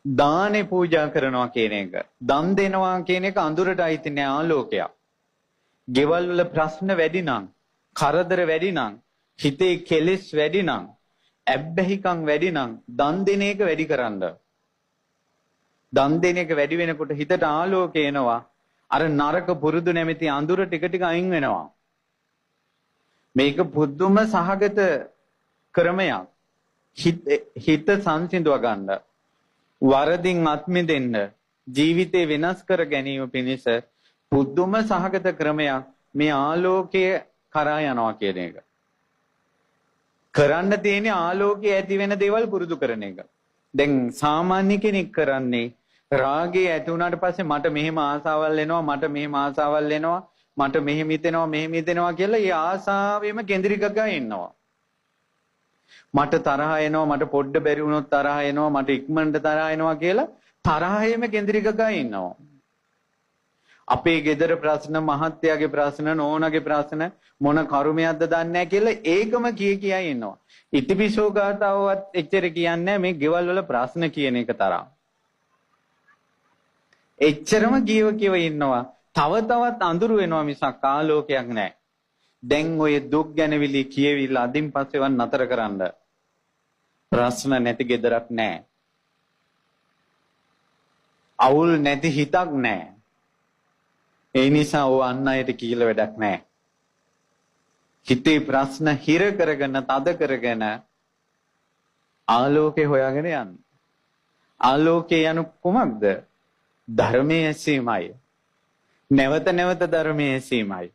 දානේ පූජා කරනවා කියන එක, දන් දෙනවා කියන එක අඳුරට අයිති නෑ ආලෝකයක්. ගෙවල් වල ප්‍රශ්න වැඩි නම්, කරදර වැඩි නම්, හිතේ කෙලෙස් වැඩි නම්, ඇබ්බැහිකම් වැඩි නම් දන් දෙන එක වැඩි කරන්න. දන් දෙන එක වැඩි වෙනකොට හිතට ආලෝකය එනවා. අර නරක පුරුදු නැමැති අඳුර ටික ටික අයින් වෙනවා. මේක පුදුම සහගත ක්‍රමයක්. හිත සංසිඳව ගන්න. වරදින් අත් මිදෙන්න, ජීවිතේ වෙනස් කර ගැනීම පිණිස පුදුම සහගත ක්‍රමයක් මේ ආලෝකය කරා යනවා කියන එක. කරන්න තියෙන්නේ ආලෝකයේ ඇති වෙන දේවල් පුරුදු කරන එක. දැන් සාමාන්‍ය කෙනෙක් කරන්නේ රාගය ඇති වුණාට පස්සේ මට මෙහෙම ආසාවල් එනවා, මට මෙහෙම ආසාවල් එනවා, මට මෙහෙම හිතෙනවා, මෙහෙම හිතෙනවා කියලා ඒ ආසාවෙම කේන්ද්‍රිකගා ඉන්නවා. මට තරහ එනවා, මට පොඩ්ඩ බැරි වුණොත් තරහ එනවා, මට ඉක්මනට තරහ එනවා කියලා තරහෙම කේන්ද්‍රිකගා ඉන්නවා. අපේ ගෙදර ප්‍රශ්න, මහත්යාගේ ප්‍රශ්න, නෝනාගේ ප්‍රශ්න මොන කර්මයක්ද දන්නේ නැහැ කියලා ඒකම කියා ඉන්නවා. ඉතිපිසෝ ගාතාවවත් එච්චර කියන්නේ මේ ගෙවල් වල ප්‍රශ්න කියන එක තරම්. එච්චරම කියව ඉන්නවා. තව තවත් අඳුරු වෙනවා මිසක් ආලෝකයක් නැහැ. දැන් ඔය දුක් ගැනවිලි කියවිල අදින් පස්සේවත් නතර කරන්න. ප්‍රශ්න නැති ගෙදරක් නැහැ. අවුල් නැති හිතක් නැහැ. ඒ නිසා ඕ අන් අයට කියලා වැඩක් නැහැ. හිතේ ප්‍රශ්න හිර කරගෙන, තද කරගෙන ආලෝකේ හොයාගෙන යන්න. ආලෝකේ යනු කොමක්ද? ධර්මයේ ඇසීමයි. නැවත නැවත ධර්මයේ ඇසීමයි.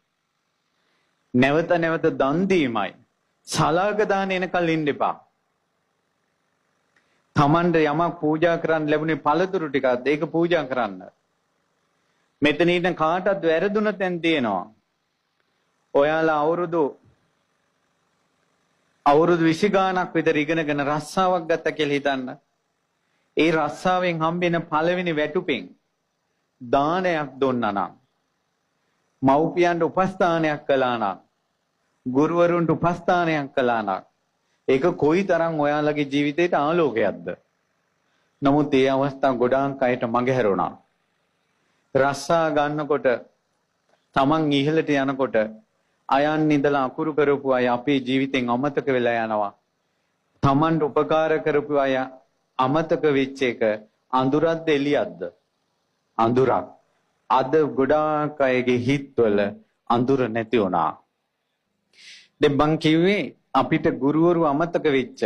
නැවත නැවත දන් දීමයි. සලාග දාන එනකල් ඉන්න එපා. තමන්ට යමක් පූජා කරන්න ලැබුණේ පළතුරු ටිකක්ද ඒක පූජා කරන්න. මෙතන ඉන්න කාටවත් වැරදුන තැන් තියෙනවා. ඔයාලා අවුරුදු 20 ගාණක් විතර ඉගෙනගෙන රස්සාවක් ගත්ත කියලා හිතන්න. ඒ රස්සාවෙන් හම්බෙන පළවෙනි වැටුපෙන් දානයක් දුන්නා නම්, මව්පියන්ට උපස්ථානයක් කළා නම්, ගුරුවරුන්ට උපස්ථානයක් කළා නම් ඒක කොයිතරම් ඔයාලගේ ජීවිතේට ආලෝකයක්ද? නමුත් ඒ අවස්ථා ගොඩාක් අයට මගහැරුණා. රස්සා ගන්නකොට, තමන් ඉහළට යනකොට අයන් ඉඳලා අකුරු කරපු අය අපේ ජීවිතෙන් අමතක වෙලා යනවා. තමන්ට උපකාර කරපු අය අමතක වෙච්ච එක අඳුරක්ද එළියක්ද? අඳුරක්. අද ගොඩාක් අයගේ හිතවල අඳුර නැති වුණා. දැන් මං කිව්වේ අපිට ගුරුවරු අමතක වෙච්ච,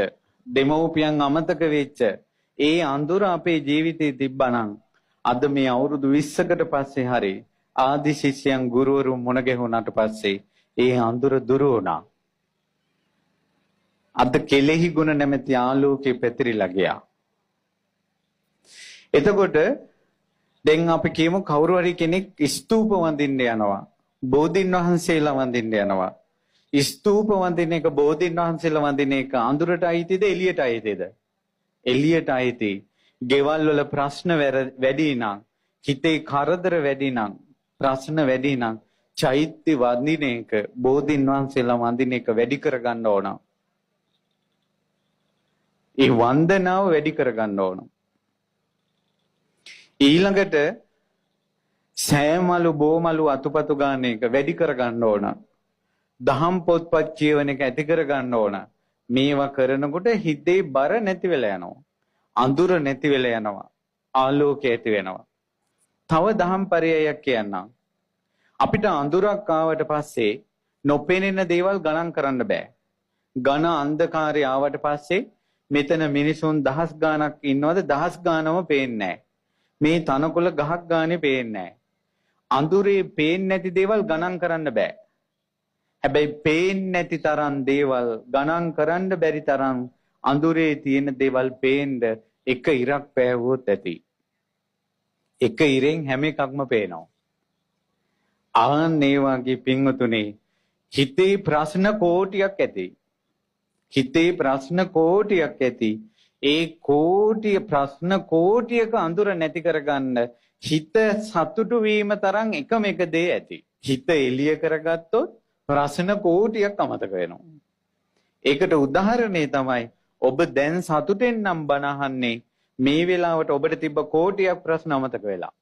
දෙමව්පියන් අමතක වෙච්ච ඒ අඳුර අපේ ජීවිතේ තිබ්බනම් අද මේ අවුරුදු 20කට පස්සේ හරි ආදි ශිෂ්‍යයන් ගුරුවරු මුණ ගැහුණාට පස්සේ ඒ අඳුර දුර වුණා. අද කෙලෙහි ගුණ නැමැති ආලෝකේ පැතිරිලා ගියා. එතකොට දැන් අපි කියමු කවුරු හරි කෙනෙක් ස්තූප වඳින්න යනවා, බෝධින් වහන්සේලා වඳින්න යනවා. ස්තූප වඳින එක, බෝධින් වහන්සේලා වඳින එක අඳුරට අයිතිද එළියට අයිතිද? එළියට අයිති. ගෙවල් වල ප්‍රශ්න වැඩි නම්, හිතේ කරදර වැඩි නම්, ප්‍රශ්න වැඩි නම් චෛත්‍ය වඳින එක, බෝධින් වහන්සේලා වඳින එක වැඩි කරගන්න ඕන. ඒ වන්දනාව වැඩි කරගන්න ඕන. ඊළඟට සෑමලු බෝමලු අතුපතු ගන්න එක වැඩි කරගන්න ඕන. දහම් පොත්පත් කියවන එක ඇති කරගන්න ඕන. මේවා කරනකොට හිතේ බර නැති වෙලා යනවා. අඳුර නැති වෙලා යනවා. ආලෝකය ඇති වෙනවා. තව දහම් පරයයක් කියන්නම්. අපිට අඳුරක් ආවට පස්සේ නොපෙනෙන දේවල් ගණන් කරන්න බෑ. ඝන අන්ධකාරය ආවට පස්සේ මෙතන මිනිසුන් දහස් ගාණක් ඉන්නවද? දහස් ගාණම පේන්නේ නැහැ. මේ තනකොළ ගහක් ගානේ පේන්නේ නැහැ. අඳුරේ පේන්නේ නැති දේවල් ගණන් කරන්න බෑ. හැබැයි පේන්නේ නැති තරම් දේවල් ගණන් කරන්න බැරි තරම් අඳුරේ තියෙන දේවල් පේන්න එක ඉරක් පෑවුවොත් ඇති. එක ඉරෙන් හැම එකක්ම පේනවා. ආන් ඒ වගේ පින්වතුනි, හිතේ ප්‍රශ්න කෝටියක් ඇති. හිතේ ප්‍රශ්න කෝටියක් ඇති. ඒ කෝටිය ප්‍රශ්න කෝටියක අඳුර නැති කරගන්න හිත සතුටු වීම තරම් එකම එක දේ ඇති. හිත එළිය කරගත්තොත් ප්‍රශ්න කෝටියක් අමතක වෙනවා. ඒකට උදාහරණේ තමයි ඔබ දැන් සතුටෙන් නම් බණ අහන්නේ මේ වෙලාවට ඔබට තිබ්බ කෝටියක් ප්‍රශ්න අමතක වෙලා.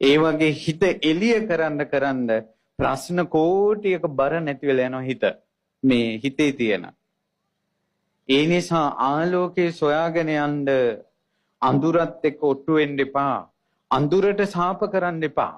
ඒ වගේ හිත එළිය කරන්න ප්‍රශ්න කෝටියක බර නැති වෙලා යනවා හිත. මේ හිතේ තියෙන. ඒ නිසා ආලෝකේ සොයාගෙන යන්න අඳුරත් එක්ක ඔට්ටු වෙන්න එපා. අඳුරට සාප කරන්න එපා.